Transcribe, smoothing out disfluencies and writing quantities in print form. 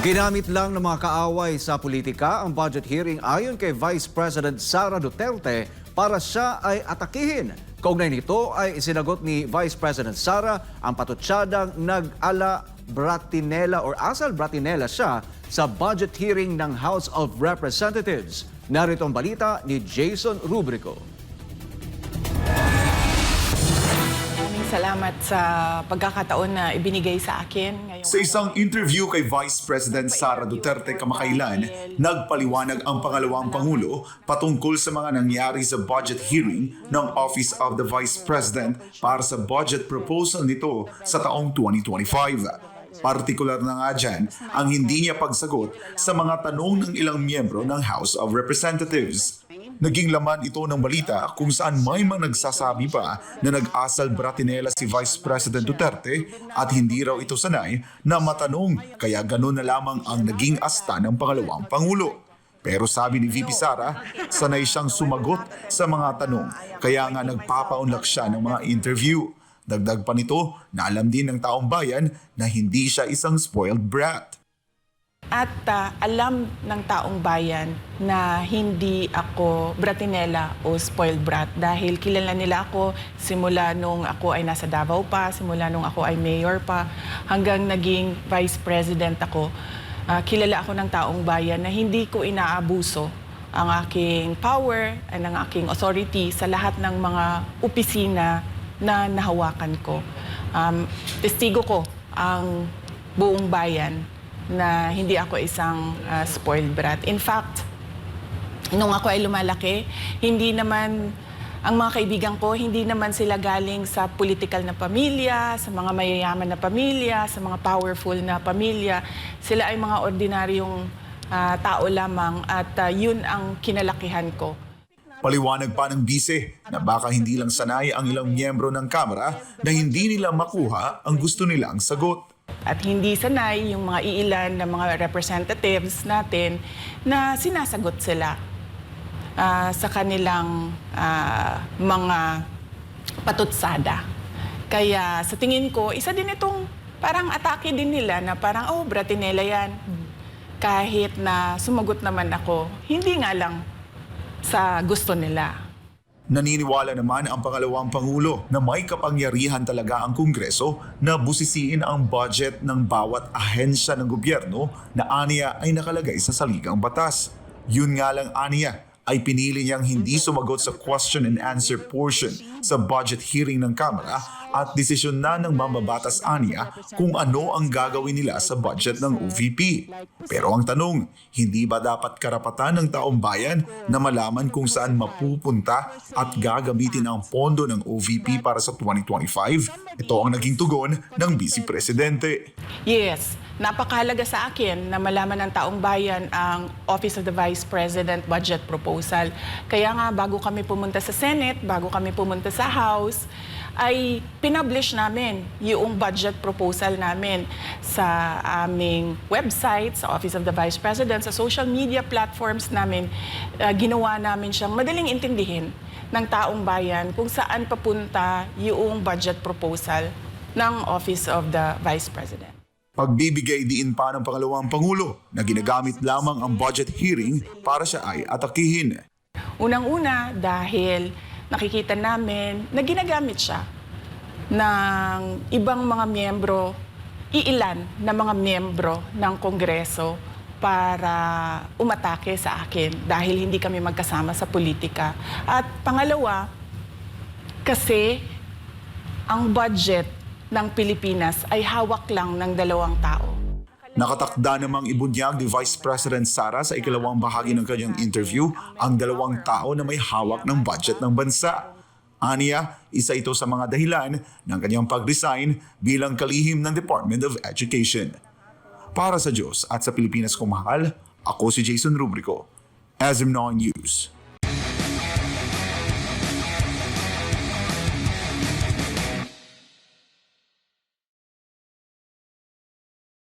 Ginamit lang ng mga kaaway sa politika ang budget hearing ayon kay Vice President Sara Duterte para siya ay atakihin. Kaugnay nito ay isinagot ni Vice President Sara ang patutsyadang nag-ala bratinela or asal bratinela siya sa budget hearing ng House of Representatives. Narito ang balita ni Jason Rubrico. Salamat sa pagkakataon na ibinigay sa akin. Sa isang interview kay Vice President Sara Duterte kamakailan, nagpaliwanag ang pangalawang Pangulo patungkol sa mga nangyari sa budget hearing ng Office of the Vice President para sa budget proposal nito sa taong 2025. Partikular na nga dyan ang hindi niya pagsagot sa mga tanong ng ilang miyembro ng House of Representatives. Naging laman ito ng balita kung saan may mga nagsasabi pa na nag-asal bratinela si Vice President Duterte at hindi raw ito sanay na matanong kaya ganun na lamang ang naging asta ng pangalawang Pangulo. Pero sabi ni VP Sara, sanay siyang sumagot sa mga tanong kaya nga nagpapaunlak siya ng mga interview. Dagdag pa nito na alam din ng taong bayan na hindi siya isang spoiled brat. At alam ng taong bayan na hindi ako bratinela o spoiled brat dahil kilala nila ako simula nung ako ay nasa Davao pa, simula nung ako ay mayor pa, hanggang naging vice president ako. Kilala ako ng taong bayan na hindi ko inaabuso ang aking power at ang aking authority sa lahat ng mga opisina na nahawakan ko. Testigo ko ang buong bayan na hindi ako isang spoiled brat. In fact, nung ako ay lumalaki, hindi naman, ang mga kaibigan ko, hindi naman sila galing sa political na pamilya, sa mga mayayaman na pamilya, sa mga powerful na pamilya. Sila ay mga ordinaryong tao lamang at yun ang kinalakihan ko. Paliwanag pa ng bise na baka hindi lang sanay ang ilang miyembro ng Kamara na hindi nila makuha ang gusto nilang sagot. At hindi sanay yung mga iilan na mga representatives natin na sinasagot sila sa kanilang mga patutsada. Kaya sa tingin ko, isa din itong parang atake din nila na parang, oh, bratinela yan. Kahit na sumagot naman ako, hindi nga lang sa gusto nila. Naniniwala naman ang pangalawang Pangulo na may kapangyarihan talaga ang Kongreso na busisiin ang budget ng bawat ahensya ng gobyerno na aniya ay nakalagay sa saligang batas. Yun nga lang aniya ay pinili niyang hindi sumagot sa question and answer portion sa budget hearing ng Kamara at desisyon na ng mambabatas aniya kung ano ang gagawin nila sa budget ng OVP. Pero ang tanong, hindi ba dapat karapatan ng taong bayan na malaman kung saan mapupunta at gagamitin ang pondo ng OVP para sa 2025? Ito ang naging tugon ng Vice Presidente. Yes, napakahalaga sa akin na malaman ng taong bayan ang Office of the Vice President budget proposal. Kaya nga bago kami pumunta sa Senate, bago kami pumunta sa House, ay pinublish namin yung budget proposal namin sa aming website, sa Office of the Vice President, sa social media platforms namin. Ginawa namin siyang madaling intindihin ng taong bayan kung saan papunta yung budget proposal ng Office of the Vice President. Pagbibigay diin pa ng pangalawang Pangulo na ginagamit lamang ang budget hearing para siya ay atakihin. Unang-una dahil nakikita namin na ginagamit siya ng ibang mga miyembro, iilan na mga miyembro ng Kongreso para umatake sa akin dahil hindi kami magkasama sa politika. At pangalawa, kasi ang budget ng Pilipinas ay hawak lang ng dalawang tao. Nakatakda namang ibunyag ni Vice President Sara sa ikalawang bahagi ng kanyang interview ang dalawang tao na may hawak ng budget ng bansa. Aniya, isa ito sa mga dahilan ng kanyang pag-resign bilang kalihim ng Department of Education. Para sa Diyos at sa Pilipinas kong mahal, ako si Jason Rubrico, SM9 News.